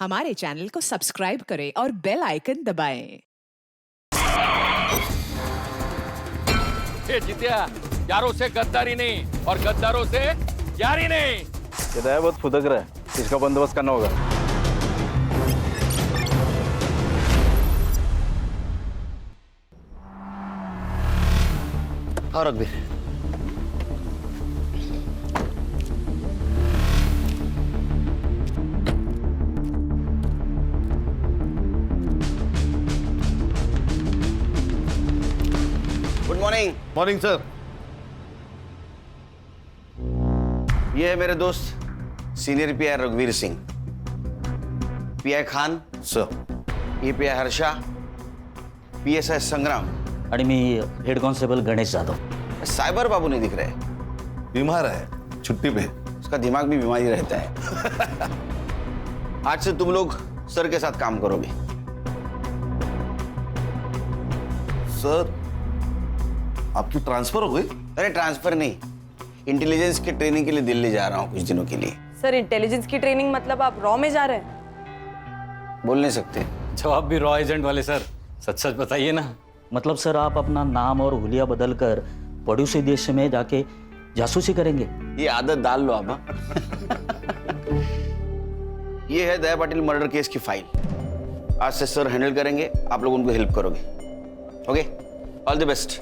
हमारे चैनल को सब्सक्राइब करें और बेल आइकन दबाएं। ये जितिया यारों से गद्दारी नहीं और गद्दारों से यारी नहीं। ये दया बहुत फुदक रहा है, इसका बंदोबस्त करना होगा। और रघुवीर, गुड मॉर्निंग। Morning sir. ये है मेरे दोस्त सीनियर पीआई रघुवीर सिंह, पीआई खान सर। ये पीआई हर्षा, पीएसआई संग्राम आणि मी head constable Ganesh Jadhav. Cyber Babu नहीं दिख रहे, बीमार है, छुट्टी पे। उसका दिमाग भी बीमारी रहता है। आज से तुम लोग सर के साथ काम करोगे। सर आपकी ट्रांसफर हो गई? अरे ट्रांसफर नहीं, इंटेलिजेंस की ट्रेनिंग के लिए दिल्ली जा रहा हूँ कुछ दिनों के लिए। सर इंटेलिजेंस की ट्रेनिंग मतलब आप रॉ में जा रहे हैं? बोल नहीं सकते। जवाब भी रॉ एजेंट वाले सर, सच सच बताइए ना। मतलब सर आप अपना नाम और हुलिया बदल कर पड़ोसी देश में जाके जासूसी करेंगे? ये आदत डाल लो आप। हाँ? ये है दया पाटिल मर्डर केस की फाइल। आज से सर हैंडल करेंगे, आप लोग उनको हेल्प करोगे। Okay, all the best.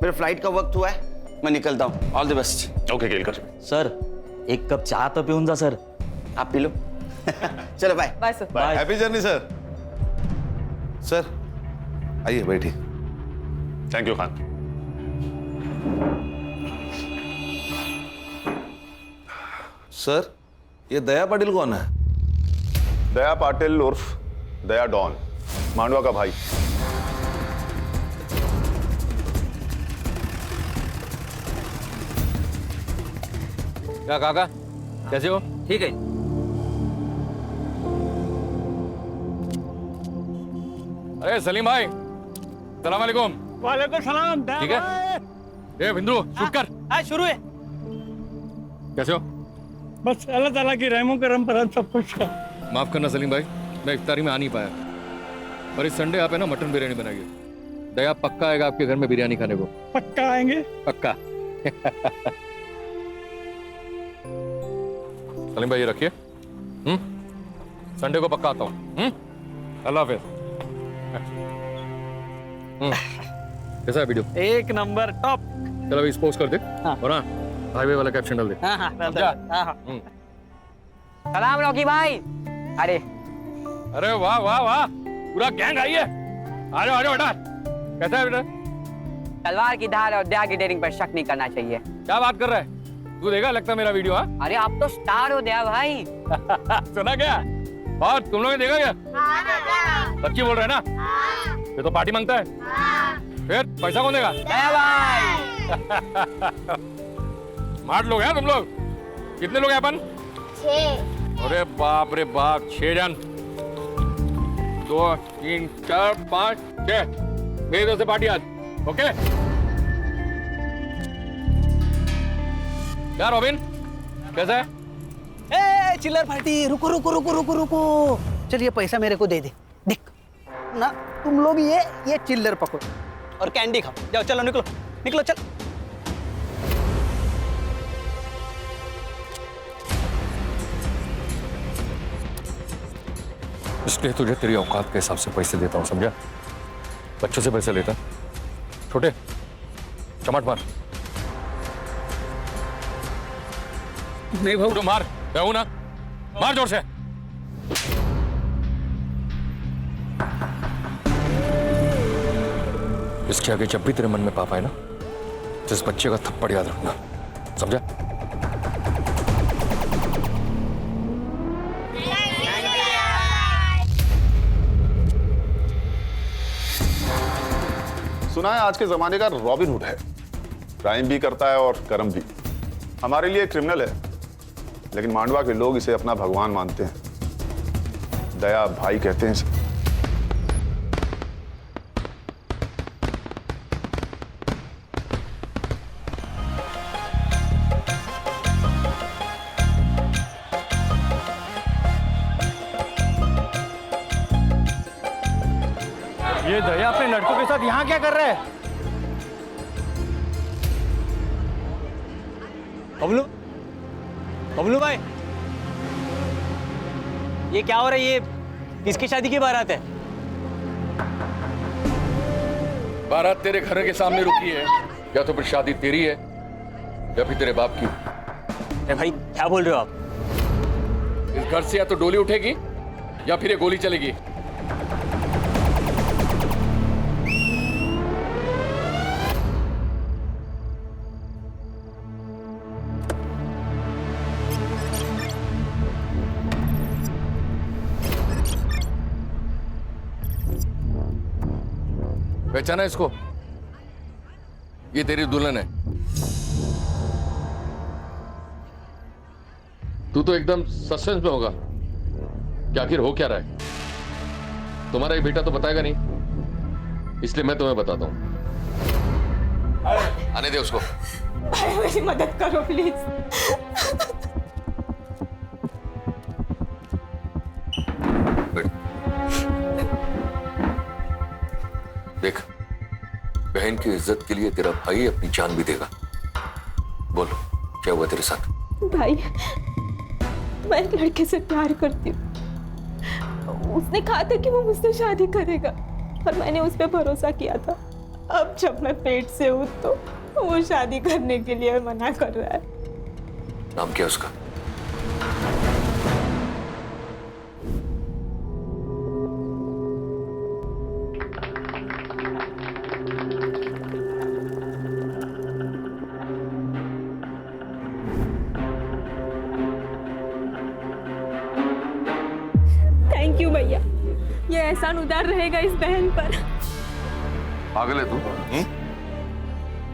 मेरे फ्लाइट का वक्त हुआ है, मैं निकलता हूँ। All the best. Okay Kelkar. Sir एक कप चाय तो पिऊन जा सर। आप पी लो। चलो bye. Bye sir. Bye. Happy journey sir. Sir आइए बैठिए। Thank you Khan. सर ये दया पाटिल कौन है? दया पाटिल उर्फ दया डॉन, मांडवा का भाई। क्या काका, कैसे हो? ठीक है। अरे सलीम भाई, सलाम वालेकुम। वालेकुम सलाम। ठीक है, ये बिंदु शूट कर। हाँ शुरू है। कैसे हो? बस अल्लाह ताला की रहमो करम पर हम सब कुछ है। माफ करना सलीम भाई, मैं इफ्तारी में आ नहीं पाया, और इस संडे आप है ना मटन बिरयानी बनाइए। दया पक्का आएगा आपके घर में बिरयानी खाने को। पक्का आएंगे। पक्का। सलीम भाई ये रखिए। संडे को पक्का आता हूँ। अल्लाह हाफिज। कैसा है वीडियो? एक नंबर टॉप। चलो अभी पोस्ट कर दे। और हाँ, हाईवे वाला कैप्शन डाल दे। समझा? सलाम रॉकी भाई। अरे अरे वाह वाह वाह, पूरा गैंग आई है। आ जाओ बेटा। कैसा है बेटा? तलवार की धार और दया की डेयरिंग पर शक नहीं करना चाहिए। क्या बात कर रहा है तू? देखा लगता मेरा वीडियो? हाँ अरे आप तो स्टार हो दया भाई। सुना क्या? और तुम लोगों ने देखा क्या? सच्ची बोल रहे हैं ना? ये तो पार्टी मांगता है। फिर पैसा कौन देगा? दया भाई। स्मार्ट लोग हैं तुम लोग। कितने लोग हैं अपन? 6। अरे बाप रे बाप, 6 जन। 2 3 4 5 6 मेरी तरफ से पार्टी आज। ओके क्या रॉबिन, कैसा है? ए चिल्लर पार्टी, रुको रुको रुको रुको रुको। चल ये पैसा मेरे को दे दे। देख ना, तुम लोग ये चिल्लर पकड़ो और कैंडी खाओ। जाओ चलो, निकलो निकलो चल। इसलिए तुझे तेरी औकात के हिसाब से पैसे देता हूँ, समझा? बच्चों से पैसे लेता छोटे, चमाट मार। नहीं भाऊ, तो मार, कहूँ ना, मार जोर से। इसके आगे जब भी तेरे मन में पाप आए ना, तो इस बच्चे का थप्पड़ याद रखना, समझा? सुना है आज के जमाने का रॉबिन हुड है, क्राइम भी करता है और कर्म भी। हमारे लिए क्रिमिनल है, लेकिन मांडवा के लोग इसे अपना भगवान मानते हैं। दया भाई कहते हैं इसे। ये दया अपने लड़कों के साथ यहाँ क्या कर रहा है? बबलू, बबलू भाई, ये क्या हो रहा है? ये किसकी शादी की बारात है? बारात तेरे घर के सामने रुकी है, या तो फिर शादी तेरी है या फिर तेरे बाप की। अरे भाई क्या बोल रहे हो आप? इस घर से या तो डोली उठेगी या फिर ये गोली चलेगी। पहचाना इसको? ये तेरी दुल्हन है। तू तो एकदम सस्पेंस में होगा कि आखिर हो क्या रहा है। तुम्हारा ये बेटा तो बताएगा नहीं, इसलिए मैं तुम्हें बताता हूं। आने दे उसको। भाई मेरी मदद करो प्लीज। देख, बहन की इज्जत के लिए तेरा भाई अपनी जान भी देगा। बोल, क्या हुआ तेरे साथ? भाई मैं एक लड़के से प्यार करती हूँ। उसने कहा था कि वो मुझसे शादी करेगा और मैंने उस पर भरोसा किया था। अब जब मैं पेट से हूँ तो वो शादी करने के लिए मना कर रहा है। नाम क्या उसका? थैंक यू भैया, ये एहसान उधार रहेगा इस बहन पर। पागल है तू?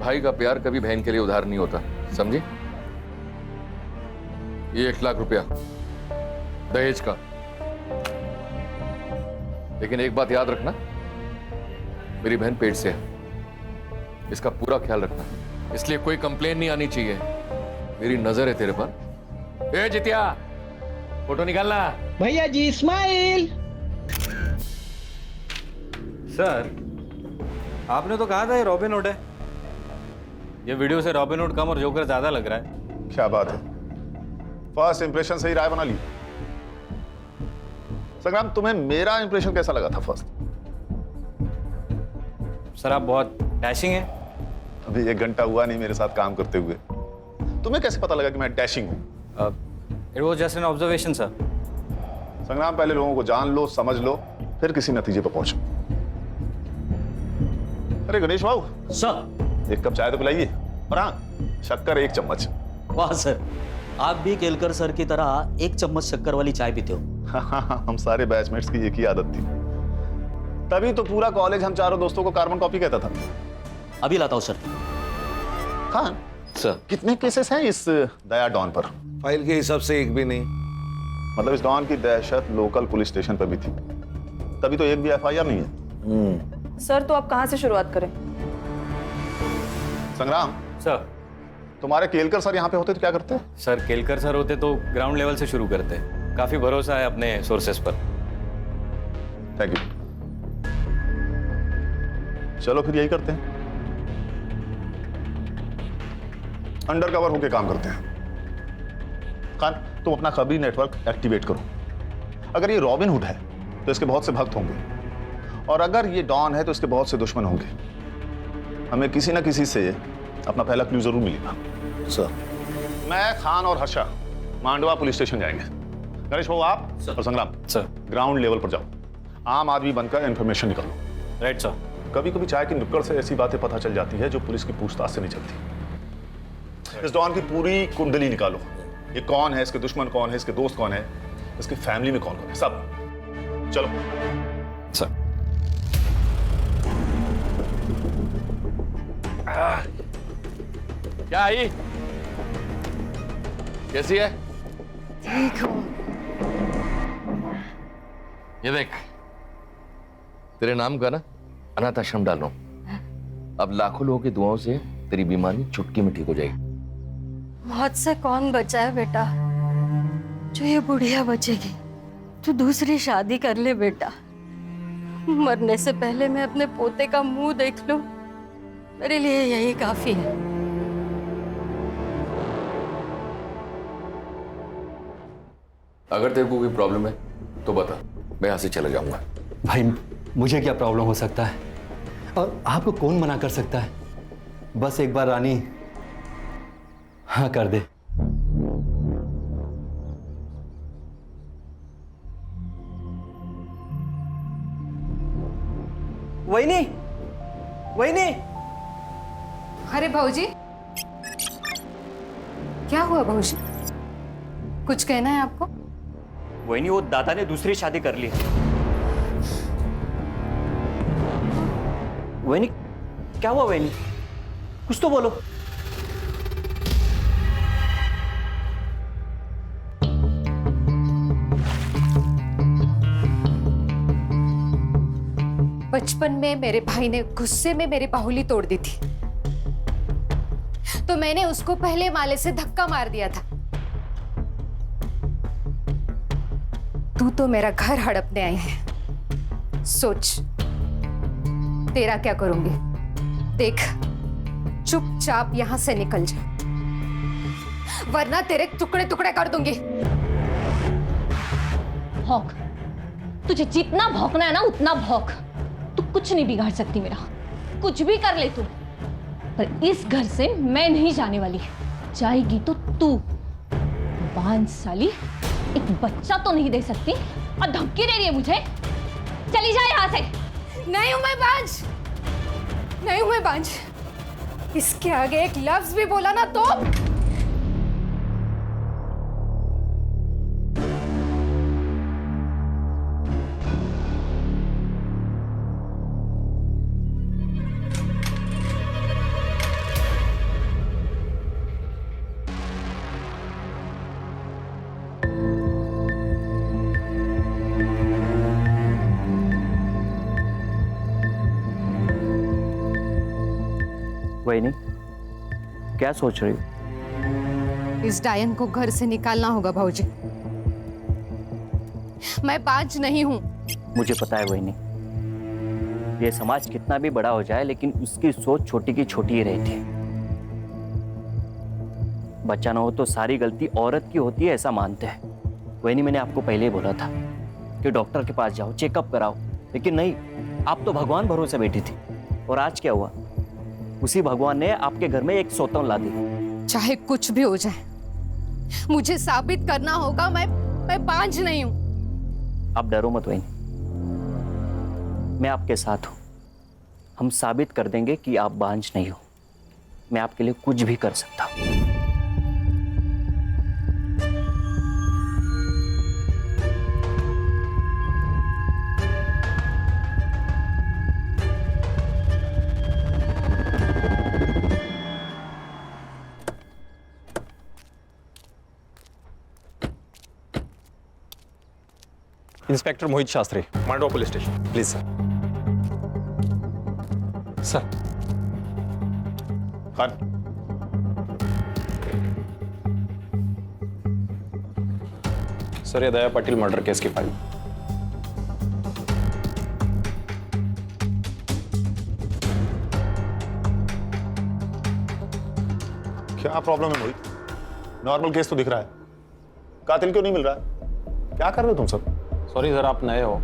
भाई का प्यार कभी बहन के लिए उधार नहीं होता, समझी? ये 1 लाख रुपया दहेज का। लेकिन एक बात याद रखना, मेरी बहन पेट से है, इसका पूरा ख्याल रखना, इसलिए कोई कंप्लेन नहीं आनी चाहिए। मेरी नजर है तेरे पर। ए जितिया, फोटो निकालना। भैया जी स्माइल। सर, आपने तो कहा था ये रॉबिन हुड है। ये वीडियो से रॉबिन हुड कम और जोकर ज्यादा लग रहा है। क्या बात है, फर्स्ट इंप्रेशन से ही राय बना ली। संग्राम, तुम्हें मेरा इंप्रेशन कैसा लगा था फर्स्ट? सर आप बहुत डैशिंग हैं। अभी 1 घंटा हुआ नहीं मेरे साथ काम करते हुए, तुम्हें कैसे पता लगा कि मैं डैशिंग हूं? It was just an observation sir. संग्राम, पहले लोगों को जान लो, समझ लो, फिर किसी नतीजे पर पहुंचो। अरे गणेश बाबू, सर। 1 कप चाय तो पिलाइए, और हाँ, शक्कर 1 चम्मच। वाह सर, आप भी केलकर सर की तरह 1 चम्मच शक्कर वाली चाय पीते हो। हम सारे बैचमेट्स की एक ही आदत थी, तभी तो पूरा कॉलेज हम चारों दोस्तों को कार्बन कॉपी कहता था। अभी लाता हूँ सर। खान सर, कितने केसेस हैं इस दया डॉन पर? फाइल के हिसाब से एक भी नहीं। मतलब इस डॉन की दहशत लोकल पुलिस स्टेशन पर भी थी, तभी तो एक भी एफआईआर नहीं है। सर तो आप कहाँ से शुरुआत करें? संग्राम सर, तुम्हारे केलकर सर यहाँ पे होते तो क्या करते? सर केलकर सर होते तो ग्राउंड लेवल से शुरू करते। काफी भरोसा है अपने सोर्सेस पर। Thank you. चलो फिर यही करते हैं, अंडर कवर होके काम करते हैं। खान, तुम अपना खबरी नेटवर्क एक्टिवेट करो। अगर ये रॉबिन हुड है तो इसके बहुत से भक्त होंगे, और अगर ये डॉन है तो इसके बहुत से दुश्मन होंगे। हमें किसी ना किसी से अपना पहला क्लू जरूर मिलेगा। सर, मैं, खान और हर्षा मांडवा पुलिस स्टेशन जाएंगे। गणेश बाबू आप और संग्राम सर। ग्राउंड लेवल पर जाओ, आम आदमी बनकर इंफॉर्मेशन निकालो। Right sir. कभी कभी चाय की नुक्कड़ से ऐसी बातें पता चल जाती है जो पुलिस की पूछताछ से नहीं चलती। इस डॉन की पूरी कुंडली निकालो, ये कौन है, इसके दुश्मन कौन है, इसके दोस्त कौन है, इसकी फैमिली में कौन कौन है, सब। चलो सर। क्या आई? कैसी है? ठीक हूँ। ये देख, तेरे नाम का ना अनाथ आश्रम डाल रहा हूं। अब लाखों लोगों की दुआओं से तेरी बीमारी चुटकी में ठीक हो जाएगी। मौत से कौन बचा है बेटा? जो ये बुढ़िया बचेगी। तू दूसरी शादी कर ले बेटा, मरने से पहले मैं अपने पोते का मुंह देख लूं, मेरे लिए यही काफी है। अगर तेरे को कोई प्रॉब्लम है तो बता, मैं यहाँ से चला जाऊंगा। भाई मुझे क्या प्रॉब्लम हो सकता है और आपको कौन मना कर सकता है? बस एक बार रानी हाँ कर दे। वहीनी, वहीनी, अरे भाऊजी, क्या हुआ भाऊजी? कुछ कहना है आपको? वही नहीं, वो दादा ने दूसरी शादी कर ली। वही नहीं, क्या हुआ वही नहीं? कुछ तो बोलो। बचपन में मेरे भाई ने गुस्से में मेरी बाहुली तोड़ दी थी, तो मैंने उसको पहले माले से धक्का मार दिया था। तू तो मेरा घर हड़पने आई है, सोच तेरा क्या करूंगी। देख, चुपचाप यहां से निकल जा, वरना तेरे टुकड़े टुकड़े कर दूंगी। भौंक, तुझे जितना भौंकना है ना उतना भौंक। तू कुछ नहीं बिगाड़ सकती मेरा, कुछ भी कर ले तू, पर इस घर से मैं नहीं जाने वाली। जाएगी तो तू। बांझ साली, एक बच्चा तो नहीं दे सकती और धमकी दे रही है मुझे। चली जा यहाँ से। नहीं हूं मैं बांझ, नहीं हूं मैं बांझ। इसके आगे एक लफ्ज भी बोला ना तो वही नहीं, क्या सोच रही हो? इस डायन को घर से निकालना होगा भाऊजी। मैं बांझ नहीं हूं। मुझे पता है वही नहीं, ये समाज कितना भी बड़ा हो जाए लेकिन उसकी सोच छोटी की छोटी ही रहती है। बच्चा ना हो तो सारी गलती औरत की होती है, ऐसा मानते हैं। वही नहीं, मैंने आपको पहले ही बोला था कि डॉक्टर के पास जाओ, चेकअप कराओ, लेकिन नहीं, आप तो भगवान भरोसे बैठी थी। और आज क्या हुआ? उसी भगवान ने आपके घर में एक सौतन ला दी। चाहे कुछ भी हो जाए, मुझे साबित करना होगा मैं बांझ नहीं हूं। आप डरो मत वही, मैं आपके साथ हूं। हम साबित कर देंगे कि आप बांझ नहीं हो। मैं आपके लिए कुछ भी कर सकता हूं। Inspector Mohit Shastri, Mandwa police station. Please sir. Sir. Khan, sir, ये दया पाटिल मर्डर केस की फाइल। क्या प्रॉब्लम है मोहित? नॉर्मल केस तो दिख रहा है, कातिल क्यों नहीं मिल रहा है? क्या कर रहे हो तुम सब? सॉरी सर, आप नए हो।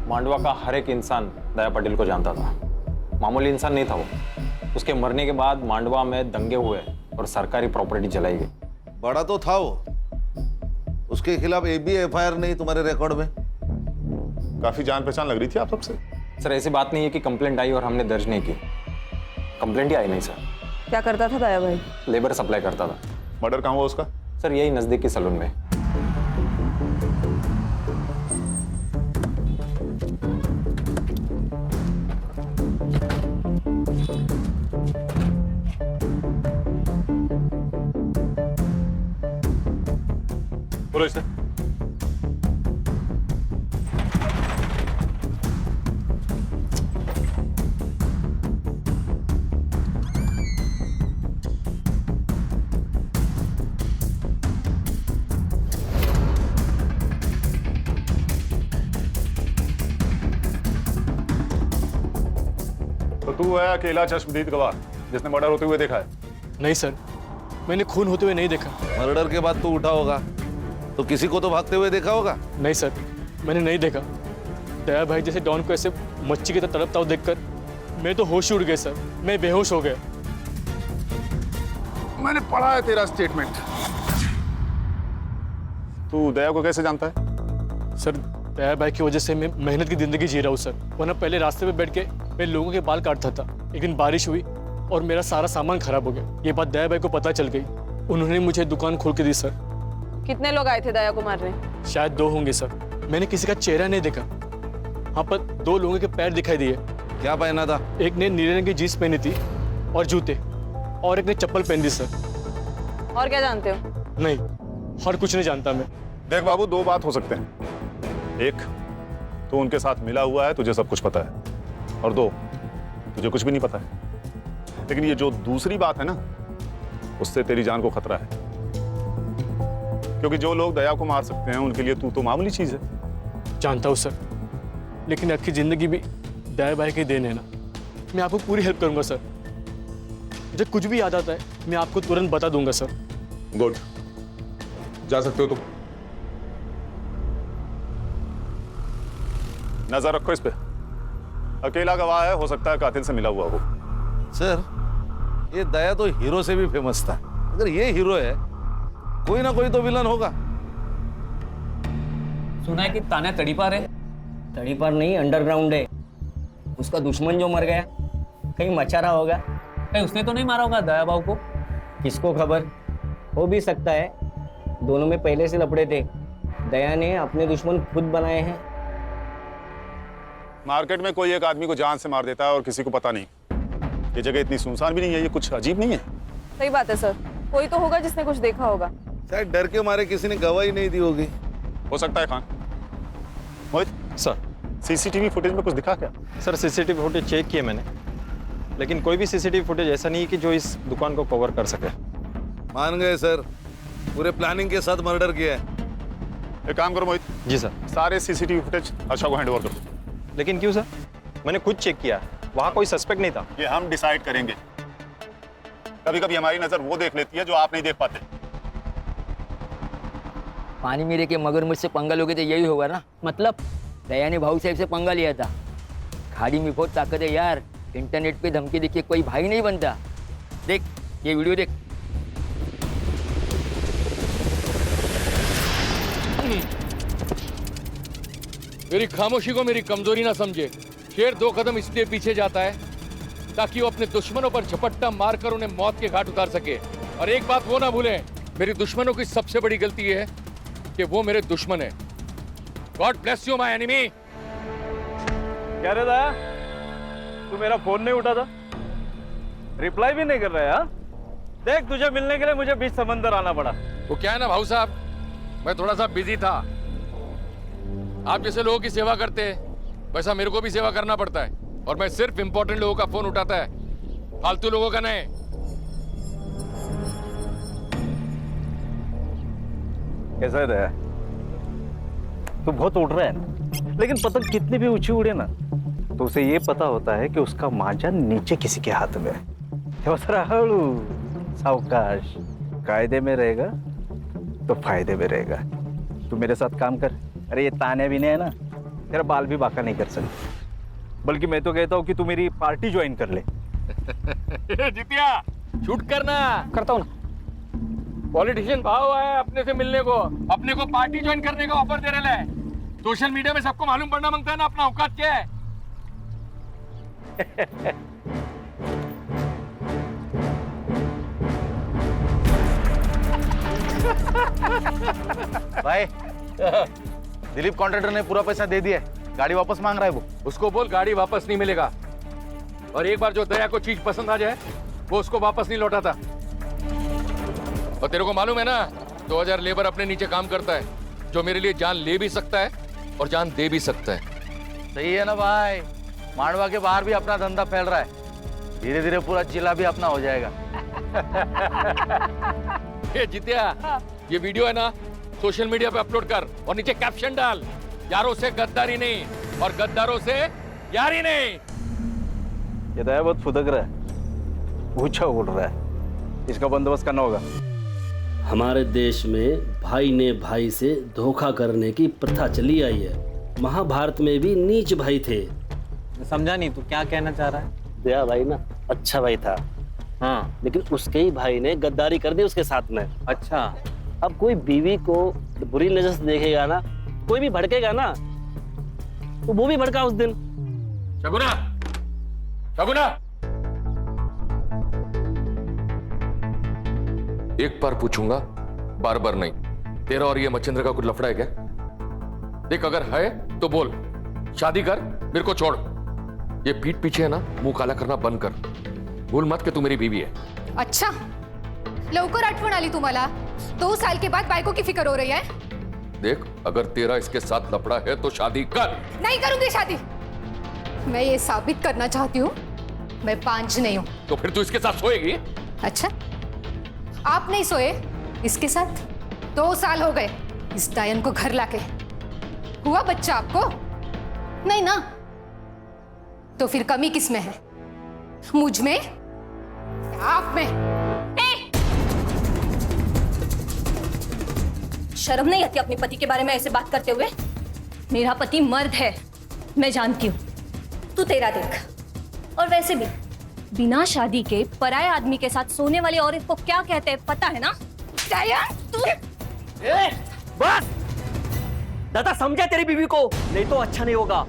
मांडवा का हर एक इंसान दया पाटिल को जानता था। मामूली इंसान नहीं था वो। उसके मरने के बाद मांडवा में दंगे हुए और सरकारी प्रॉपर्टी जलाई गई। बड़ा तो था वो, उसके खिलाफ एक भी एफआईआर नहीं तुम्हारे रिकॉर्ड में? काफी जान पहचान लग रही थी आप सबसे। सर, ऐसी बात नहीं है कि कंप्लेंट आई और हमने दर्ज नहीं की। कंप्लेंट ही आई नहीं सर। क्या करता था दया भाई? लेबर सप्लाई करता था। मर्डर कहाँ हुआ उसका? सर, यही नजदीकी सलून में। बोलो इसे। तू है अकेला चश्मदीद गवाह जिसने मर्डर होते हुए देखा है? नहीं सर, मैंने खून होते हुए नहीं देखा। मर्डर के बाद तू उठा होगा तो किसी को तो भागते हुए देखा होगा। नहीं सर, मैंने नहीं देखा। दया भाई जैसे डॉन को ऐसे मच्छी की तरह तड़पता हुआ देखकर मैं तो होश उड़ गए सर, मैं बेहोश हो गया। मैंने पढ़ा है तेरा स्टेटमेंट। तू दया को कैसे जानता है? सर, दया भाई की वजह से मैं मेहनत की जिंदगी जी रहा हूँ सर, वरना पहले रास्ते पे बैठ के मैं लोगों के बाल काटता था। एक दिन बारिश हुई और मेरा सारा सामान खराब हो गया। ये बात दया भाई को पता चल गई, उन्होंने मुझे दुकान खोल के दी सर। कितने लोग आए थे दया को मारने? शायद 2 होंगे सर, मैंने किसी का चेहरा नहीं देखा। हाँ, पर 2 लोगों के पैर दिखाई दिए। क्या पहना था? एक ने नीले रंग की जीन्स पहनी थी और जूते, और एक ने चप्पल पहन दी सर। और क्या जानते हो? नहीं, और कुछ नहीं जानता मैं। देख बाबू, 2 बात हो सकते हैं। एक, तू उनके साथ मिला हुआ है, तुझे सब कुछ पता है, और 2, तुझे कुछ भी नहीं पता है। लेकिन ये जो दूसरी बात है ना, उससे तेरी जान को खतरा है, क्योंकि जो लोग दया को मार सकते हैं उनके लिए तू तो मामूली चीज है। जानता हूँ सर, लेकिन आपकी जिंदगी भी दया भाई की देन है ना। मैं आपको पूरी हेल्प करूंगा सर। जब कुछ भी याद आता है मैं आपको तुरंत बता दूंगा सर। गुड, जा सकते हो तुम। नजर रखो इस पे, अकेला गवाह है, हो सकता है कातिल से मिला हुआ हो। सर, ये दया तो हीरो से भी फेमस था। अगर ये हीरो है, कोई ना कोई तो विलन होगा। सुना है कि ताना तड़ीपार है। तड़ीपार नहीं, अंडरग्राउंड है। उसका दुश्मन जो मर गया कहीं मचा रहा होगा। कहीं उसने तो नहीं मारा होगा दया बाबू को? किसको खबर, हो भी सकता है। दोनों में पहले से लफड़े थे। दया ने अपने दुश्मन खुद बनाए हैं। मार्केट में कोई एक आदमी को जान से मार देता है और किसी को पता नहीं। ये जगह इतनी सुनसान भी नहीं है, ये कुछ अजीब नहीं है? सही बात है सर, कोई तो होगा जिसने कुछ देखा होगा। शायद डर के मारे किसी ने गवाही नहीं दी होगी। हो सकता है। खान, मोहित सर, सीसीटीवी फुटेज में कुछ दिखा क्या? सर, सीसीटीवी फुटेज चेक किए मैंने, लेकिन कोई भी सीसीटीवी फुटेज ऐसा नहीं है कि जो इस दुकान को कवर कर सके। मान गए सर, पूरे प्लानिंग के साथ मर्डर किया है। एक काम करो मोहित। जी सर। सारे सीसीटीवी फुटेज हर्षा को हैंडओवर करो। लेकिन क्यों सर? मैंने खुद चेक किया, वहाँ कोई सस्पेक्ट नहीं था। ये हम डिसाइड करेंगे। कभी कभी हमारी नजर वो देख लेती है जो आप नहीं देख पाते। पानी मेरे के मगरमच्छ से पंगा लोगे तो यही होगा ना। मतलब दया ने भाऊ साहब से पंगा लिया था। खाड़ी में बहुत ताकत है यार। इंटरनेट पे धमकी देखिए कोई भाई नहीं बनता। देख ये वीडियो देख। मेरी खामोशी को मेरी कमजोरी ना समझे। शेर 2 कदम इसलिए पीछे जाता है ताकि वो अपने दुश्मनों पर झपट्टा मारकर उन्हें मौत के घाट उतार सके। और एक बात वो ना भूलें, मेरी दुश्मनों की सबसे बड़ी गलती ये है कि वो मेरे दुश्मन है। God bless you my enemy. क्या रे दया, तू मेरा फोन नहीं उठाता, रिप्लाई भी नहीं कर रहा है? हाँ? देख, तुझे मिलने के लिए मुझे बीच समंदर आना पड़ा। वो क्या है ना भाऊ साहब, मैं थोड़ा सा बिजी था। आप जैसे लोगों की सेवा करते हैं वैसा मेरे को भी सेवा करना पड़ता है, और मैं सिर्फ इंपॉर्टेंट लोगों का फोन उठाता है, फालतू लोगों का नहीं। कैसा है दया? तू बहुत उड़ रहा है ना, लेकिन पतंग कितनी भी ऊंची उड़े ना तो उसे ये पता होता है कि उसका मांझा नीचे किसी के हाथ में है। हळू सावकाश, कायदे में रहेगा तो फायदे में रहेगा। तू मेरे साथ काम कर। अरे ये ताने भी नहीं है ना, तेरा बाल भी बाका नहीं कर सकते। बल्कि मैं तो कहता हूँ कि तू मेरी पार्टी ज्वाइन कर ले। जितिया, शूट करना। करता हूँ ना। पॉलिटिशियन भाव है अपने से मिलने को, अपने को पार्टी ज्वाइन करने का ऑफर दे रहे हैं। सोशल मीडिया में सबको मालूम पड़ना मांगता है ना अपना औकात क्या है। भाई, दिलीप कॉन्ट्रैक्टर ने पूरा पैसा दे दिया है, गाड़ी वापस मांग रहा है वो। उसको बोल गाड़ी वापस नहीं मिलेगा, और एक बार जो दया को चीज पसंद आ जाए वो उसको वापस नहीं लौटाता। और तेरे को मालूम है ना, 2000 लेबर अपने नीचे काम करता है, जो मेरे लिए जान ले भी सकता है और जान दे भी सकता है। सही है ना भाई? मांडवा के बाहर भी अपना धंधा फैल रहा है, धीरे धीरे पूरा जिला भी अपना हो जाएगा। ये जितिया, ये वीडियो है ना, सोशल मीडिया पे अपलोड कर और नीचे कैप्शन डाल, यारों से गद्दारी नहीं और गद्दारों से यारी नहीं। ये दया बहुत फुदक रहा है, ऊंचा उड़ रहा है, इसका बंदोबस्त करना होगा। हमारे देश में भाई ने भाई से धोखा करने की प्रथा चली आई है। महाभारत में भी नीच भाई थे। समझा नहीं, तू क्या कहना चाह रहा है? दया भाई ना अच्छा भाई था, हाँ, लेकिन उसके ही भाई ने गद्दारी कर दी उसके साथ में। अच्छा। अब कोई बीवी को बुरी नजर से देखेगा ना, कोई भी भड़केगा ना, तो वो भी भड़का उस दिन। शगुना, शगुना, एक बार पूछूंगा, बार बार नहीं। तेरा और ये मच्छिंद्र का कुछ लफड़ा है क्या? देख, अगर है तो बोल, शादी कर, मेरे को छोड़। ये पीठ पीछे है ना, मुंह काला करना बंद कर। भूल मत कि तू मेरी बीवी है। अच्छा, लवकर आठवण आली तुम्हाला? 2 साल के बाद बायको की फिक्र हो रही है? देख, अगर तेरा इसके साथ लफड़ा है तो शादी कर। नहीं करूंगी शादी। मैं ये साबित करना चाहती हूँ मैं पांच नहीं हूँ। तो फिर तू इसके साथ सोएगी? अच्छा, आप नहीं सोए इसके साथ? 2 साल हो गए इस डायन को घर लाके। हुआ बच्चा आपको? नहीं ना? तो फिर कमी किस में है? मुझ में? आप में? शर्म नहीं आती अपने पति के बारे में ऐसे बात करते हुए? मेरा पति मर्द है, मैं जानती हूँ। तू तेरा देख। और वैसे भी बिना शादी के पराये आदमी के साथ सोने वाली औरत को क्या कहते हैं पता है ना? तू बस दादा, समझा तेरी बीवी को, नहीं तो अच्छा नहीं होगा।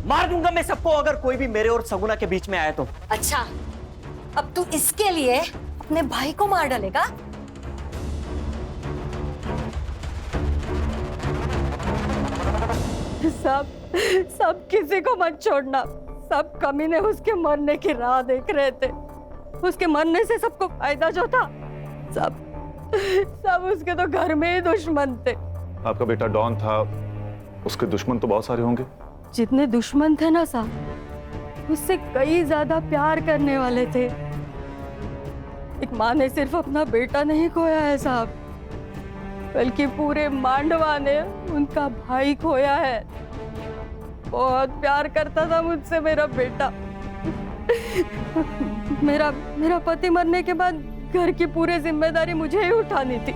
मार दूंगा मैं सबको अगर कोई भी मेरे और सगुना के बीच में आया तो। अच्छा, अब तू इसके लिए अपने भाई को मार डालेगा? सब किसी को मत छोड़ना। सब कमीने उसके मरने की राह देख रहे थे। उसके मरने से सबको फायदा जो था, सब उसके तो घर में ही दुश्मन थे। आपका बेटा डॉन था, उसके दुश्मन तो बहुत सारे होंगे। जितने दुश्मन थे ना साहब, उससे कई ज्यादा प्यार करने वाले थे। एक माँ ने सिर्फ अपना बेटा नहीं खोया है साहब, बल्कि पूरे मांडवा ने उनका भाई खोया है। बहुत प्यार करता था मुझसे मेरा बेटा। मेरा पति मरने के बाद घर की पूरी जिम्मेदारी मुझे ही उठानी थी।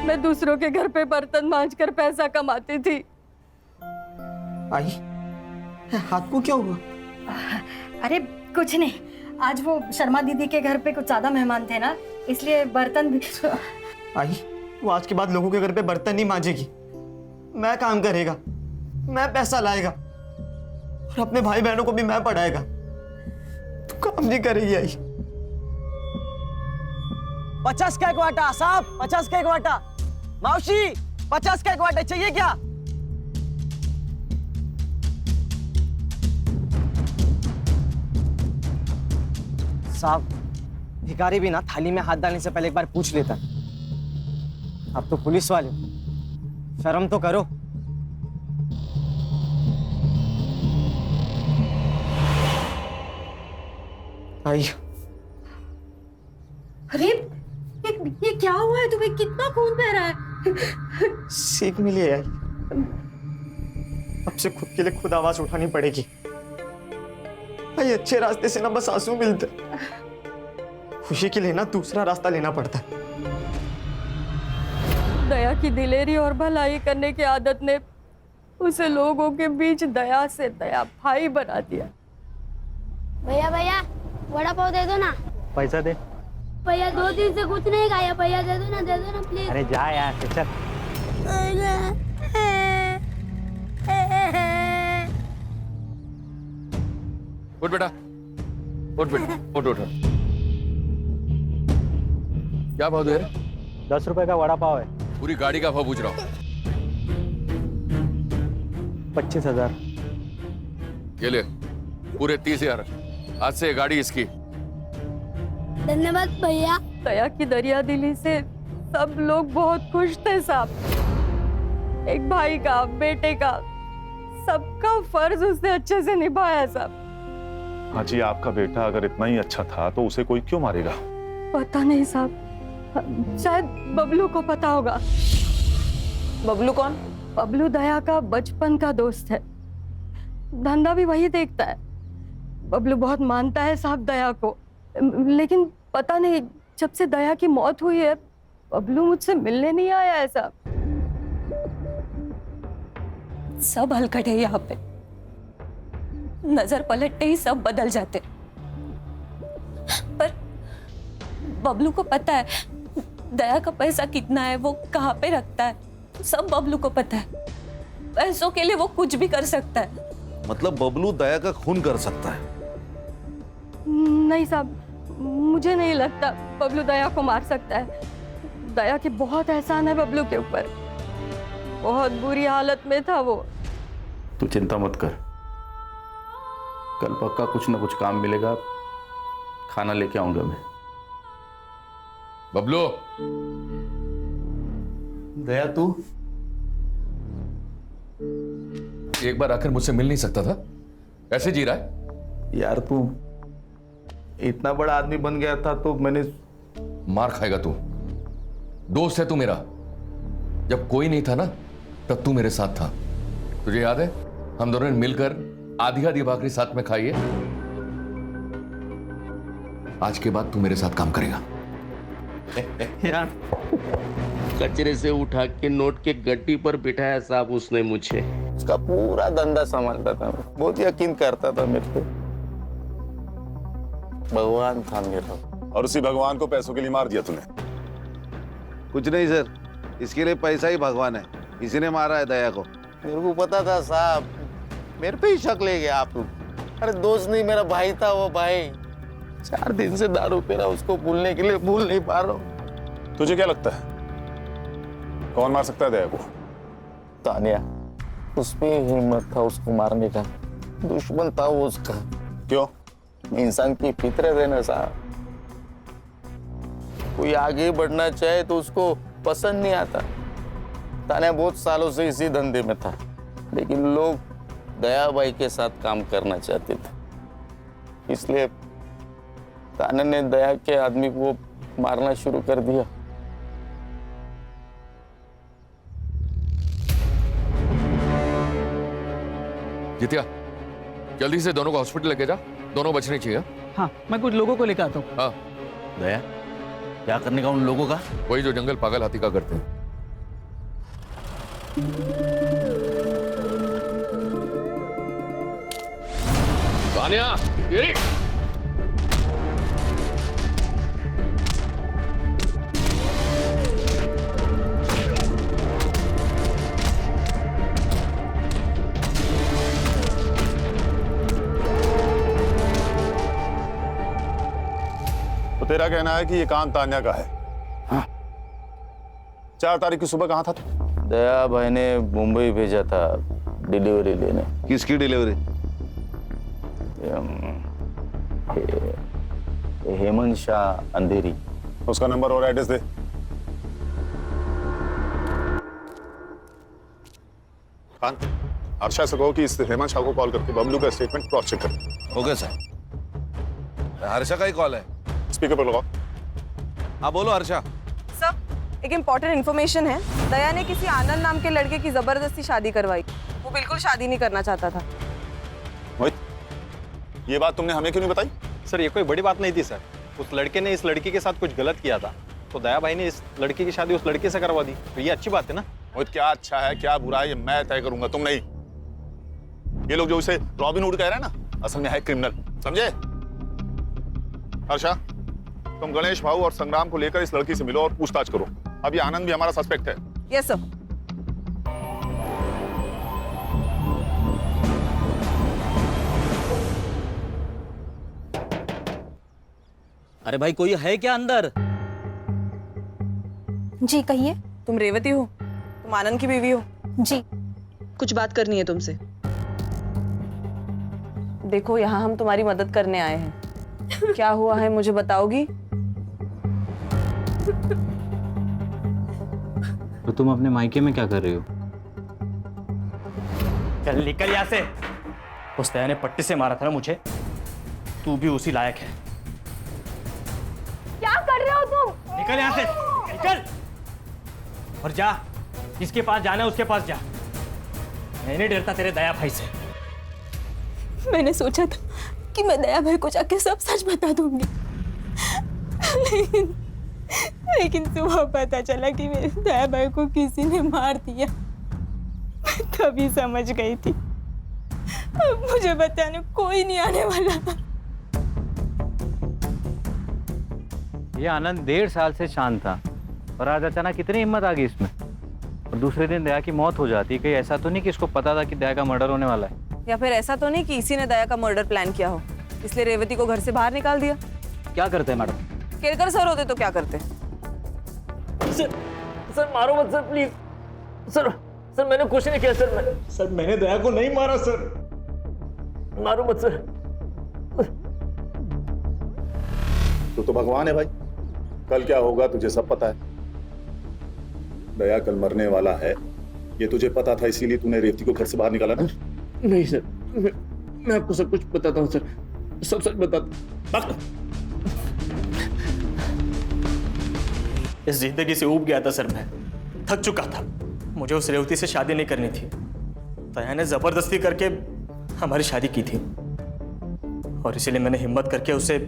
मैं दूसरों के घर पे बर्तन मांजकर पैसा कमाती थी। आई, हाथ को क्या हुआ? अरे कुछ नहीं, आज वो शर्मा दीदी के घर पे कुछ ज्यादा मेहमान थे ना, इसलिए बर्तन भी। आई, वो आज के बाद लोगों के घर पे बर्तन नहीं मांजेगी। मैं काम करेगा, मैं पैसा लाएगा और अपने भाई बहनों को भी मैं पढ़ाएगा। तू काम नहीं करेगी आई। 50 का एक वाटा साहब, 50 का एक वाटा। मावशी, 50 का एक वाटा चाहिए क्या? साहब, भिखारी भी ना थाली में हाथ डालने से पहले एक बार पूछ लेता। आप तो पुलिस वाले हो, शर्म तो करो। आई। अरे ये क्या हुआ है तुम्हें? कितना खून बह रहा है? सीख मिली है। अब से खुद के लिए खुद आवाज उठानी पड़ेगी। भाई अच्छे रास्ते से ना बस आंसू मिलते, खुशी के लिए ना दूसरा रास्ता लेना पड़ता है। दया की दिलेरी और भलाई करने की आदत ने उसे लोगों के बीच दया से दया भाई बना दिया। भैया भैया, वड़ा पाव दे दो ना। पैसा दे। भैया 2 दिन से कुछ नहीं खाया, भैया दे दो ना प्लीज। अरे जा यार, चल। उठ बेटा, उठ बेटा, उठ उठ। क्या भाव दे रहे? 10 रुपए का वड़ा पाव है। पूरी गाड़ी का भाव पूछ रहा हूँ। 25,000। ये ले, पूरे 30,000। आज से गाड़ी इसकी। धन्यवाद भैया। दया की दरिया दिली से सब लोग बहुत खुश थे साहब। एक भाई का, बेटे का, सबका फर्ज उसने अच्छे से निभाया साहब। हाँ जी, आपका बेटा अगर इतना ही अच्छा था तो उसे कोई क्यों मारेगा? पता नहीं साहब, शायद बबलू को पता होगा। बबलू कौन? बबलू दया का बचपन का दोस्त है। धंधा भी वही देखता है। बबलू बहुत मानता है साहब दया को, लेकिन पता नहीं जब से दया की मौत हुई है बबलू मुझसे मिलने नहीं आया है साहब। सब हलकट है यहाँ पे, नजर पलटते ही सब बदल जाते। पर बबलू को पता है दया का पैसा कितना है, वो कहाँ पे रखता है, सब बबलू को पता है। पैसों के लिए वो कुछ भी कर सकता है। मतलब बबलू दया का खून कर सकता है? नहीं साहब, मुझे नहीं लगता बबलू दया को मार सकता है। दया की बहुत एहसान है बबलू के ऊपर, बहुत बुरी हालत में था वो। तू चिंता मत कर, कल पक्का कुछ ना कुछ काम मिलेगा, खाना लेके आऊंगा मैं। बबलू, दया तू एक बार आकर मुझसे मिल नहीं सकता था? ऐसे जी रहा है? यार तू इतना बड़ा आदमी बन गया था तो मैंने। मार खाएगा तू, दोस्त है तू मेरा। जब कोई नहीं था ना तब तू मेरे साथ था। तुझे याद है हम दोनों ने मिलकर आधी आधी भाकरी साथ में खाई है। आज के बाद तू मेरे साथ काम करेगा। यार कचरे से उठा के नोट के गड्डी पर बिठाया साहब उसने मुझे। उसका पूरा धंधा संभालता था, बहुत यकीन करता था मेरे पे। भगवान था मेरा। और उसी भगवान को पैसों के लिए मार दिया तूने? कुछ नहीं सर, इसके लिए पैसा ही भगवान है, इसी ने मारा है दया को। मेरे को पता था साहब, मेरे पे ही शक ले गया आप लोग। अरे दोस्त नहीं, मेरा भाई था वो भाई। 4 दिन से दारू पी रहा, उसको भूलने के लिए भूल नहीं पा रहा हूँ। तुझे क्या लगता है कौन मार सकता है दया को? तानिया, उसमें हिम्मत था उसको मारने का। दुश्मन था वो उसका। क्यों? इंसान की फितरत है ना साहब, कोई आगे बढ़ना चाहे तो उसको पसंद नहीं आता। तानिया बहुत सालों से इसी धंधे में था, लेकिन लोग दया भाई के साथ काम करना चाहते थे, इसलिए तान्या ने दया के आदमी को मारना शुरू कर दिया। जितिया, जल्दी से दोनों को हॉस्पिटल लेके जा, दोनों बचने चाहिए। हाँ, मैं कुछ लोगों को लेकर आता हूँ। हाँ। दया, क्या करने का उन लोगों का? वही जो जंगल पागल हाथी का करते हैं। तानिया, ये तेरा कहना है कि ये काम तान्या का है? हाँ। 4 तारीख की सुबह कहाँ था तू? दया भाई ने मुंबई भेजा था डिलीवरी लेने। किसकी डिलीवरी? हेमंत शाह अंधेरी। उसका नंबर और एड्रेस दे। खान, अर्षा से कहो कि इस हेमंत शाह को कॉल करके बबलू का स्टेटमेंट क्रॉस चेक कर। Okay sir. हर्षा का ही कॉल है, स्पीकर पर लगाओ। हाँ बोलो हर्षा। सर, एक इम्पोर्टेंट इन्फॉर्मेशन है। दया ने किसी आनंद नाम के लड़के की जबरदस्ती शादी करवाई। वो बिल्कुल शादी नहीं करना चाहता था। मोहित, ये बात तुमने हमें क्यों नहीं बताई? सर ये कोई बड़ी बात नहीं थी सर, उस लड़के ने इस लड़की के साथ कुछ गलत किया था तो दया भाई ने इस लड़की की शादी उस लड़के से करवा दी, तो ये अच्छी बात है ना। मोहित, क्या अच्छा है क्या बुरा है ये मैं तय करूंगा, तुम नहीं। ये लोग जो इसे रॉबिन हुड कह रहे हैं ना, असल में है क्रिमिनल, समझे? हर्षा, तुम गणेश भाऊ और संग्राम को लेकर इस लड़की से मिलो और पूछताछ करो। अब ये आनंद भी हमारा सस्पेक्ट है। Yes sir. अरे भाई कोई है क्या अंदर? जी कहिए। तुम रेवती हो? तुम आनंद की बीवी हो? जी। कुछ बात करनी है तुमसे। देखो यहाँ हम तुम्हारी मदद करने आए हैं। क्या हुआ है मुझे बताओगी? तो तुम अपने मायके में क्या कर रही हो? चल निकल यहाँ से। उस दया ने पट्टी से मारा था ना मुझे, तू भी उसी लायक है। क्या कर रहे हो तुम? निकल यहाँ से, निकल और जा, जिसके पास जाना है उसके पास जा। मैं नहीं डरता तेरे दया भाई से। मैंने सोचा था कि मैं दया भाई को जाके सब सच बता दूंगी। लेकिन सुबह पता चला कि मेरे दया भाई को किसी ने मार दिया। मैं तभी समझ गई थी अब मुझे बताने कोई नहीं आने वाला। ये आनंद 1.5 साल से शांत था और आज अचानक कितनी हिम्मत आ गई इसमें। और दूसरे दिन दया की मौत हो जाती है। कहीं ऐसा तो नहीं कि इसको पता था कि दया का मर्डर होने वाला है? या फिर ऐसा तो नहीं कि इसी ने दया का मर्डर प्लान किया हो, इसलिए रेवती को घर से बाहर निकाल दिया? क्या करते हैं मैडम? केरकर सर होते तो क्या करते? सर मारो मत सर, प्लीज सर मैंने कुछ नहीं किया सर। मैंने दया को नहीं मारा सर। मारो मत सर। तू तो भगवान है भाई, कल क्या होगा तुझे सब पता है। दया कल मरने वाला है, ये तुझे पता था, इसीलिए तूने रेवती को घर से बाहर निकाला ना? नहीं सर, मैं आपको सब कुछ बताता हूँ सर, सब सच बताता। इस जिंदगी से ऊब गया था सर, मैं थक चुका था। मुझे उस रेवती से शादी नहीं करनी थी। दया ने जबरदस्ती करके हमारी शादी की थी और इसीलिए मैंने हिम्मत करके उसे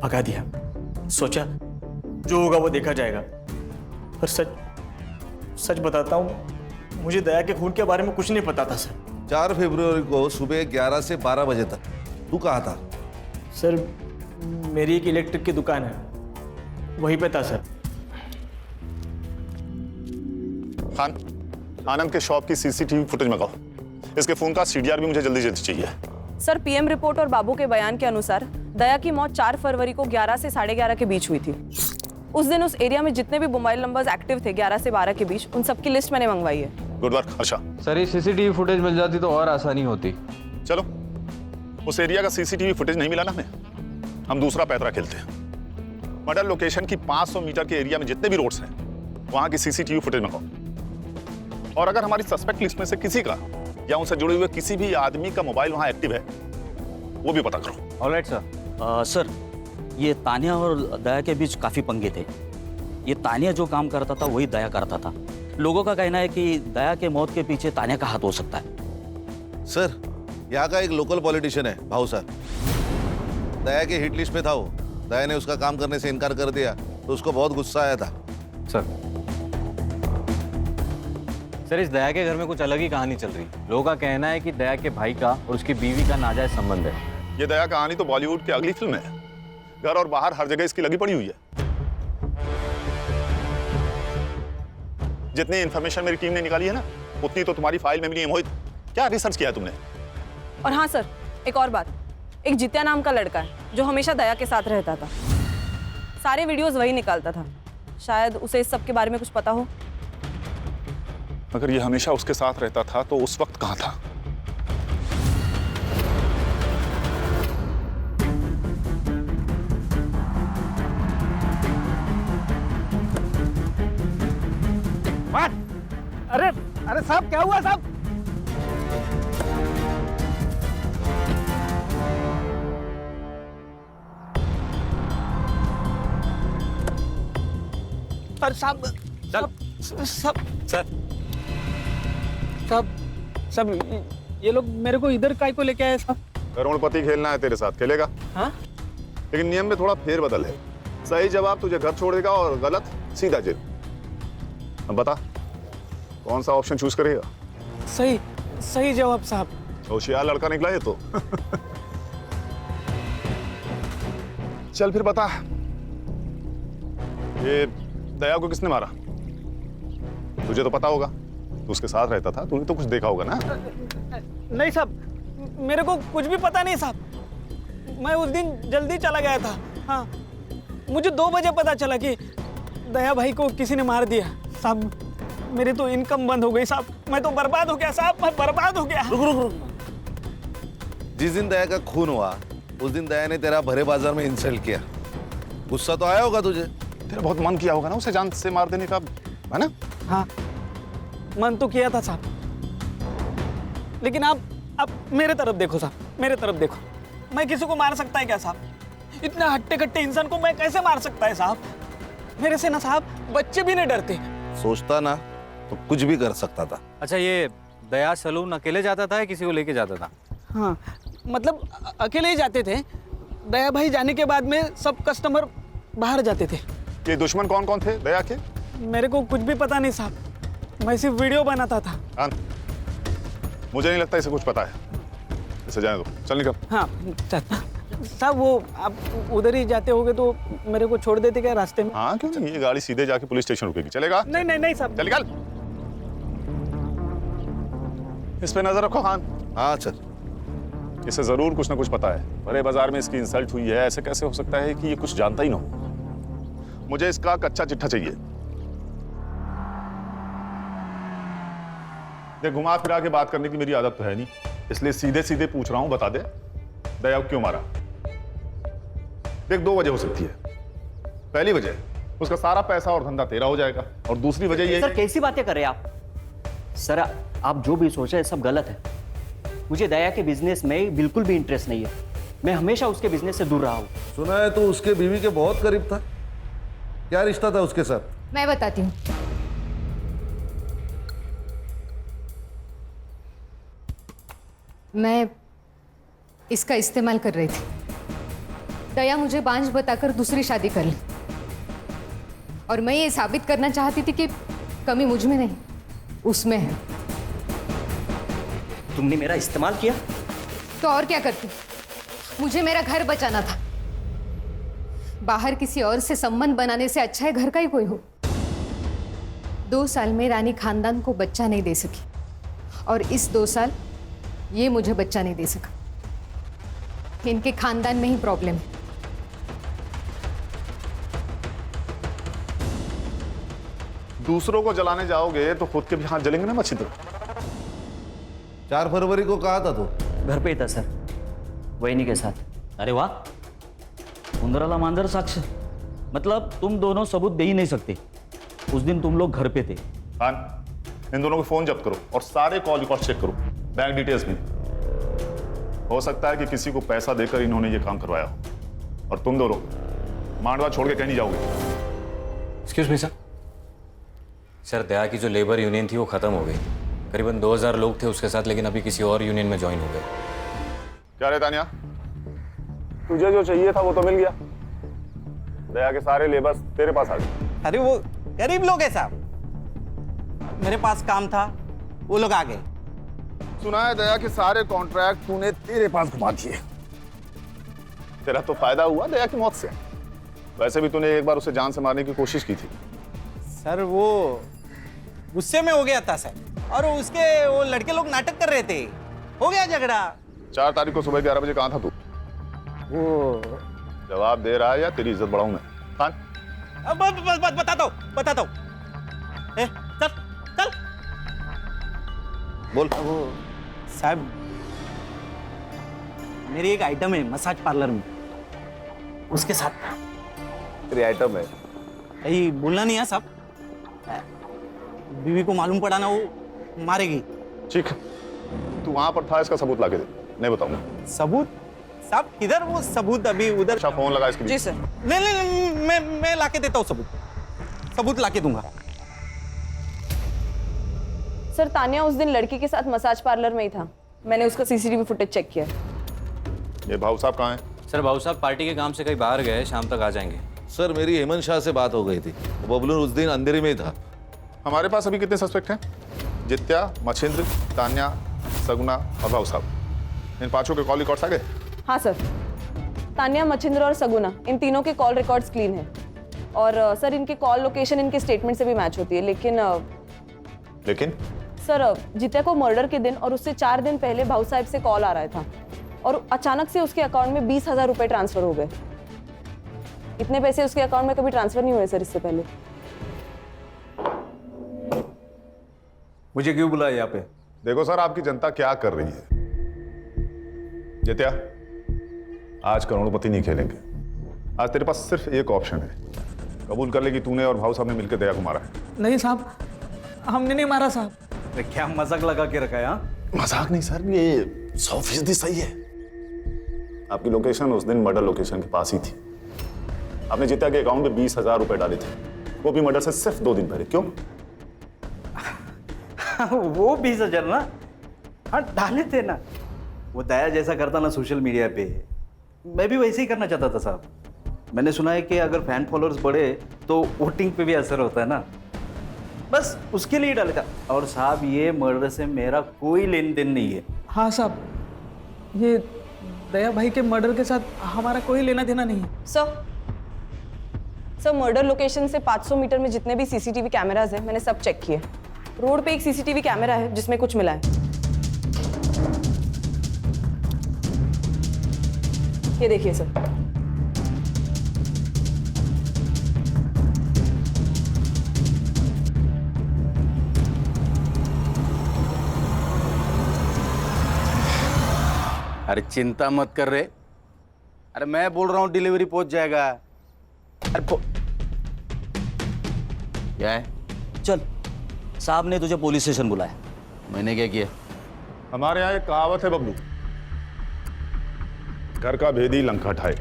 भगा दिया। सोचा जो होगा वो देखा जाएगा। पर सच बताता हूँ, मुझे दया के खून के बारे में कुछ नहीं पता था सर। 4 फरवरी को सुबह 11 से 12 बजे तक तू कहाँ था? सर मेरी एक इलेक्ट्रिक की दुकान है, वहीं पे था सर। खान, आनंद के शॉप की सीसीटीवी फुटेज मंगाओ। इसके फोन का सीडीआर भी मुझे जल्दी जल्दी चाहिए। सर पीएम रिपोर्ट और बाबू के बयान के अनुसार दया की मौत 4 फरवरी को 11 से 11:30 के बीच हुई थी। उस दिन उस एरिया में जितने भी मोबाइल नंबर्स एक्टिव थे 11 से 12 के बीच, उन सबकी लिस्ट मैंने मंगवाई है। Good work Harsha. सर ये सीसीटीवी फुटेज मिल जाती तो और आसानी होती। चलो, उस एरिया का सीसीटीवी फुटेज नहीं मिला ना हमें, हम दूसरा पैतरा खेलते हैं। मर्डर लोकेशन की 500 मीटर के एरिया में जितने भी रोड्स हैं वहां की सीसीटीवी फुटेज मंगाओ। और अगर हमारी सस्पेक्ट लिस्ट में से किसी का या उनसे जुड़े हुए किसी भी आदमी का मोबाइल वहां एक्टिव है वो भी पता करो। Alright sir. सर ये तानिया और दया के बीच काफ़ी पंगे थे। ये तानिया जो काम करता था वही दया करता था। लोगों का कहना है कि दया के मौत के पीछे तानिया का हाथ हो सकता है। सर यहाँ का एक लोकल पॉलिटिशियन है भाऊ सर, दया के हिट लिस्ट में था वो। दया ने उसका काम करने से इनकार कर दिया तो उसको बहुत गुस्सा आया था। सर इस दया के घर में कुछ अलग ही कहानी चल रही। लोगों का कहना है कि दया के भाई का और उसकी बीवी का नाजायज संबंध है। ये दया कहानी तो बॉलीवुड की अगली फिल्म है। घर और बाहर हर जगह इसकी लगी पड़ी हुई है। जितनी इंफॉर्मेशन मेरी टीम ने निकाली है ना, उतनी तो तुम्हारी फाइल में भी नहीं है। मोहित, क्या रिसर्च किया है तुमने? और हाँ सर, एक और बात, एक जित्या नाम का लड़का है जो हमेशा दया के साथ रहता था। सारे वीडियोस वही निकालता था। शायद उसे इस सब के बारे में कुछ पता हो। अगर ये हमेशा उसके साथ रहता था तो उस वक्त कहाँ था? अरे साहब क्या हुआ साहब? अरे साहब ये लोग मेरे को इधर काय को लेके आए साहब? करोड़पति खेलना है तेरे साथ, खेलेगा? हाँ? लेकिन नियम में थोड़ा फेरबदल है। सही जवाब तुझे घर छोड़ देगा और गलत सीधा जेल। अब बता कौन सा ऑप्शन चूज करेगा? सही जवाब साहब। होशियार लड़का निकला है तो। चल फिर बता, ये दया को किसने मारा? तुझे तो पता होगा, तू उसके साथ रहता था, तूने तो कुछ देखा होगा ना? नहीं साहब, मेरे को कुछ भी पता नहीं साहब। मैं उस दिन जल्दी चला गया था। हाँ, मुझे 2 बजे पता चला कि दया भाई को किसी ने मार दिया साहब। मेरी तो इनकम बंद हो गई साहब। मैं तो बर्बाद हो गया साहब, मैं बर्बाद हो गया। रुक। जिस दिन दया का खून हुआ उस दिन दया ने तेरा भरे बाजार में इंसल्ट किया। गुस्सा तो आया होगा तुझे? तेरा बहुत मन किया होगा ना उसे जान से मार देने का, है ना? हाँ, मन तो किया था साहब। लेकिन आप मेरे तरफ देखो साहब, मेरे तरफ देखो। मैं किसी को मार सकता है क्या साहब? इतने हट्टे कट्टे इंसान को मैं कैसे मार सकता है साहब? मेरे से ना साहब बच्चे भी नहीं डरते। सोचता ना तो कुछ भी कर सकता था। अच्छा, ये दया सलून अकेले जाता था या किसी को लेके जाता था? हाँ, मतलब अकेले ही जाते थे। दया भाई जाने के बाद में सब कस्टमर बाहर जाते थे। ये दुश्मन कौन कौन थे दया के? मेरे को कुछ भी पता नहीं साहब, मैं सिर्फ वीडियो बनाता था। मुझे नहीं लगता इसे कुछ पता है, इसे जाने दो, चल निकल। हाँ साहब, वो आप उधर ही जाते होगे तो मेरे को छोड़ देते क्या रास्ते में? हाँ क्यों नहीं, ये गाड़ी सीधे जाके पुलिस स्टेशन रुकेगी, चलेगा? नहीं नहीं नहीं साहब, चल निकल। इस पे नजर रखो खान। हाँ चल, इसे जरूर कुछ ना कुछ पता है। बड़े बाजार में इसकी इंसल्ट हुई है, ऐसे कैसे हो सकता है कि ये कुछ जानता ही ना हो? मुझे इसका कच्चा चिट्ठा चाहिए। देख, घुमा फिरा के बात करने की मेरी आदत तो है नहीं, इसलिए सीधे सीधे पूछ रहा हूं, बता दे दया को क्यों मारा? देख, 2 वजह हो सकती है। पहली वजह, उसका सारा पैसा और धंधा तेरा हो जाएगा, और दूसरी वजह ये। सर कैसी बातें कर रहे हैं आप? सर आप जो भी सोच रहे हैं सब गलत है। मुझे दया के बिजनेस में बिल्कुल भी इंटरेस्ट नहीं है। मैं हमेशा उसके बिजनेस से दूर रहा हूँ। सुना है तो उसके बीवी के बहुत करीब था, क्या रिश्ता था उसके साथ? मैं बताती हूँ। मैं इसका इस्तेमाल कर रही थी। दया मुझे बांझ बताकर दूसरी शादी कर ली, और मैं ये साबित करना चाहती थी कि कमी मुझ में नहीं उसमें है। तुमने मेरा इस्तेमाल किया तो और क्या करती? मुझे मेरा घर बचाना था। बाहर किसी और से संबंध बनाने से अच्छा है घर का ही कोई हो। 2 साल में रानी खानदान को बच्चा नहीं दे सकी, और इस 2 साल ये मुझे बच्चा नहीं दे सका। इनके खानदान में ही प्रॉब्लम है। दूसरों को जलाने जाओगे तो खुद के भी हाथ जलेंगे ना मच्छी तरह। 4 फरवरी को कहा था तो? घर पे ही था सर, वहीनी के साथ। अरे वाह, उंदराला मांजर साक्ष, मतलब तुम दोनों सबूत दे ही नहीं सकते। उस दिन तुम लोग घर पे थे। खान, इन दोनों के फोन जब्त करो और सारे कॉल रिकॉर्ड चेक करो, बैंक डिटेल्स भी। हो सकता है कि किसी को पैसा देकर इन्होंने ये काम करवाया हो, और तुम दोनों मांडवा छोड़ के कहीं नहीं जाओगे। Excuse me sir. सर, दया की जो लेबर यूनियन थी वो खत्म हो गई। करीबन 2000 लोग थे उसके साथ, लेकिन अभी किसी और यूनियन में ज्वाइन हो गए। क्या रे तानिया, तुझे जो चाहिए था वो तो मिल गया। दया के सारे लेबर्स तेरे पास आ गए। अरे वो गरीब लोग हैं साहब, मेरे पास काम था, वो लोग आ गए। सुना है दया के सारे कॉन्ट्रैक्ट तूने तेरे पास घुमा दिए। तेरा तो फायदा हुआ दया की मौत से। वैसे भी तूने एक बार उसे जान से मारने की कोशिश की थी। सर वो गुस्से में हो गया था सर, और उसके वो लड़के लोग नाटक कर रहे थे, हो गया झगड़ा। 4 तारीख को सुबह 11 बजे कहाँ था तू? वो जवाब दे रहा है या तेरी इज्जत बढ़ाऊं मैं? खान, बताता हूँ। चल चल बोल। वो साहब, मेरी एक आइटम है मसाज पार्लर में, उसके साथ। तेरी आइटम है? यही बोलना नहीं है साहब, बीवी को मालूम पड़ा ना वो मारेगी। ठीक है, तू वहां पर था, इसका सबूत लाके दे। नहीं बताऊंगा। सबूत? साहब किधर वो सबूत? अभी उधर। अच्छा, फोन लगा इसके लिए। जी सर। नहीं, मैं लाके देता हूँ सबूत लाके दूंगा। सर, तानिया उस दिन लड़की के साथ मसाज पार्लर में ही था। मैंने उसका सीसीटीवी फुटेज चेक किया। ये भाऊ साहब कहाँ हैं? सर, भाऊ साहब पार्टी के काम से कहीं बाहर गए, शाम तक आ जाएंगे। सर, मेरी हेमंत शाह से बात हो गई थी, बबलू उस दिन अंधेरे में ही था। हमारे पास अभी कितने सस्पेक्ट हैं? जित्या, मच्छिंद्र, तान्या, सगुना और भाऊ साहब। इन 5 के कॉल रिकॉर्ड्स आ गए? हाँ सर, तान्या, मच्छिंद्र और सगुना, इन तीनों के कॉल रिकॉर्ड्स क्लीन है। और सर, इनके कॉल लोकेशन इनके स्टेटमेंट से भी मैच होती है। लेकिन सर, जित्या को मर्डर के दिन और उससे 4 दिन पहले भाऊ साहब से कॉल आ रहा था, और अचानक से उसके अकाउंट में 20,000 रुपए ट्रांसफर हो गए। इतने पैसे उसके अकाउंट में कभी ट्रांसफर नहीं हुए सर इससे पहले। मुझे क्यों बुलाया यहाँ पे? देखो सर, आपकी जनता क्या कर रही है। जित्या, आज करोड़पति नहीं खेलेंगे। आज तेरे पास सिर्फ एक ऑप्शन है। कबूल कर ले कि तूने और भाऊ साहब ने मिलकर दया को मारा है। नहीं साहब, हमने नहीं मारा साहब। क्या मजाक लगा के रखा है? हाँ, मजाक नहीं सर, ये 100% सही है। आपकी लोकेशन उस दिन मर्डर लोकेशन के पास ही थी। आपने जित्या के अकाउंट में 20,000 रुपए डाले थे, वो भी मर्डर से सिर्फ 2 दिन पहले। क्यों? वो 20,000 ना, हाँ डाले थे ना, वो दया जैसा करता ना सोशल मीडिया पे, मैं भी वैसे ही करना चाहता था साहब। मैंने सुना है कि अगर फैन फॉलोअर्स बढ़े तो वोटिंग पे भी असर होता है ना, बस उसके लिए डाला था। और साहब ये मर्डर से मेरा कोई लेन देन नहीं है। हाँ साहब, ये दया भाई के मर्डर के साथ हमारा कोई लेना देना नहीं है। सर मर्डर लोकेशन से 500 मीटर में जितने भी सीसीटीवी कैमराज हैं मैंने सब चेक किए। रोड पे एक सीसीटीवी कैमरा है जिसमें कुछ मिला है। ये देखिए सर। अरे चिंता मत कर रे। अरे मैं बोल रहा हूँ डिलीवरी पहुंच जाएगा। अरे क्या है? चल, साहब ने तुझे पुलिस स्टेशन बुलाया। मैंने क्या किया? हमारे यहाँ एक कहावत है बबलू, घर का भेदी लंका ठाए।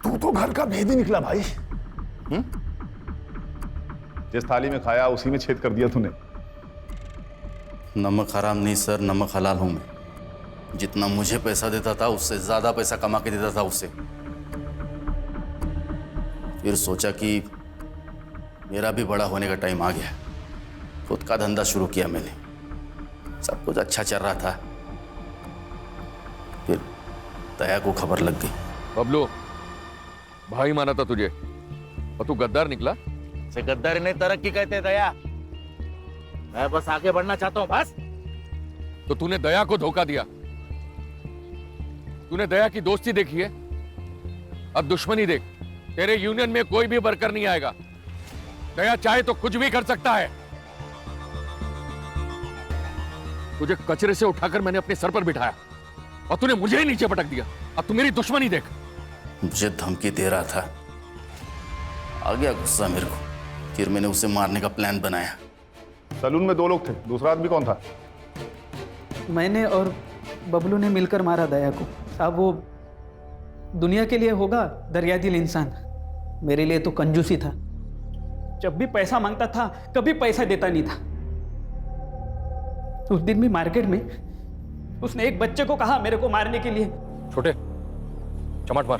तू तो घर का भेदी निकला भाई। जिस थाली में खाया उसी में छेद कर दिया तूने। नमक हराम नहीं सर, नमक हलाल हूं मैं। जितना मुझे पैसा देता था उससे ज्यादा पैसा कमा के देता था उससे। फिर सोचा कि मेरा भी बड़ा होने का टाइम आ गया। खुद का धंधा शुरू किया मैंने। सब कुछ अच्छा चल रहा था, फिर दया को खबर लग गई। बबलू, भाई माना था तुझे और तू गद्दार निकला। से गद्दारी नहीं तरक्की कहते दया। मैं बस आगे बढ़ना चाहता हूं बस। तो तूने दया को धोखा दिया। तूने दया की दोस्ती देखी है, अब दुश्मनी देख। तेरे यूनियन में कोई भी वर्कर नहीं आएगा। दया चाहे तो कुछ भी कर सकता है। तुझे कचरे से उठाकर मैंने अपने सर पर बिठाया और तूने मुझे ही नीचे पटक दिया। अब तू मेरी दुश्मनी देख। मुझे धमकी दे रहा था, आ गया गुस्सा मेरे को। फिर मैंने उसे मारने का प्लान बनाया। सलून में 2 लोग थे, दूसरा आदमी कौन था? मैंने और बबलू ने मिलकर मारा दया को। अब वो दुनिया के लिए होगा दरिया दिल इंसान, मेरे लिए तो कंजूसी था। जब भी पैसा मांगता था कभी पैसा देता नहीं था। उस दिन भी मार्केट में उसने एक बच्चे को कहा मेरे को मारने के लिए। छोटे चमाट मार।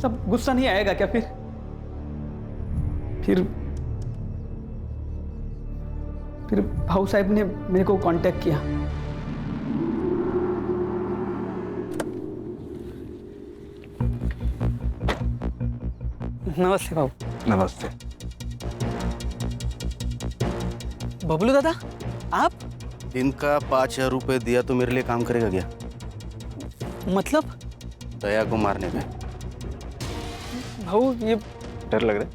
सब गुस्सा नहीं आएगा क्या? फिर भाऊ साहब ने मेरे को कांटेक्ट किया। नमस्ते भाऊ। नमस्ते। बबलू दादा, आप? दिन का 5,000 रुपए दिया तो मेरे लिए काम करेगा क्या? मतलब? दया को मारने में। भाऊ ये डर लग रहा है?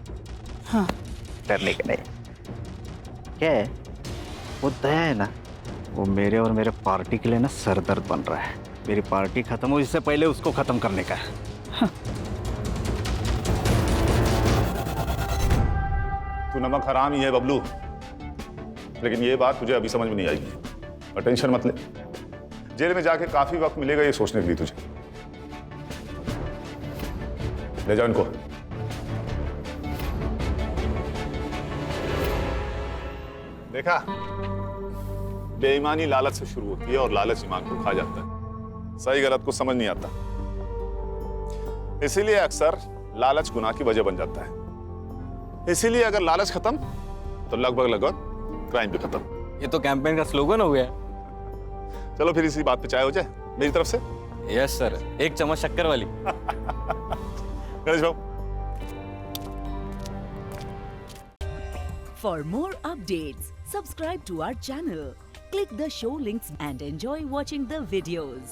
हाँ। डरने का नहीं। क्या है, वो दया है ना, वो मेरे और मेरे पार्टी के लिए ना सरदर्द बन रहा है। मेरी पार्टी खत्म हो इससे पहले उसको खत्म करने का है। हाँ। तू नमक हराम ही है बबलू, लेकिन ये बात तुझे अभी समझ में नहीं आएगी। और टेंशन मत ले, जेल में जाके काफी वक्त मिलेगा ये सोचने के लिए तुझे। ले जाओ इनको। देखा, बेईमानी लालच से शुरू होती है और लालच ईमान को खा जाता है। सही गलत को समझ नहीं आता, इसीलिए अक्सर लालच गुनाह की वजह बन जाता है। इसीलिए अगर लालच खत्म तो लगभग क्राइम भी खत्म। ये तो कैंपेन का स्लोगन हो गया। चलो फिर इसी बात पे चाय हो जाए मेरी तरफ से। यस सर, एक चम्मच शक्कर वाली। गणेश भाऊ। For more updates, subscribe to our channel, click the show links and enjoy watching the videos.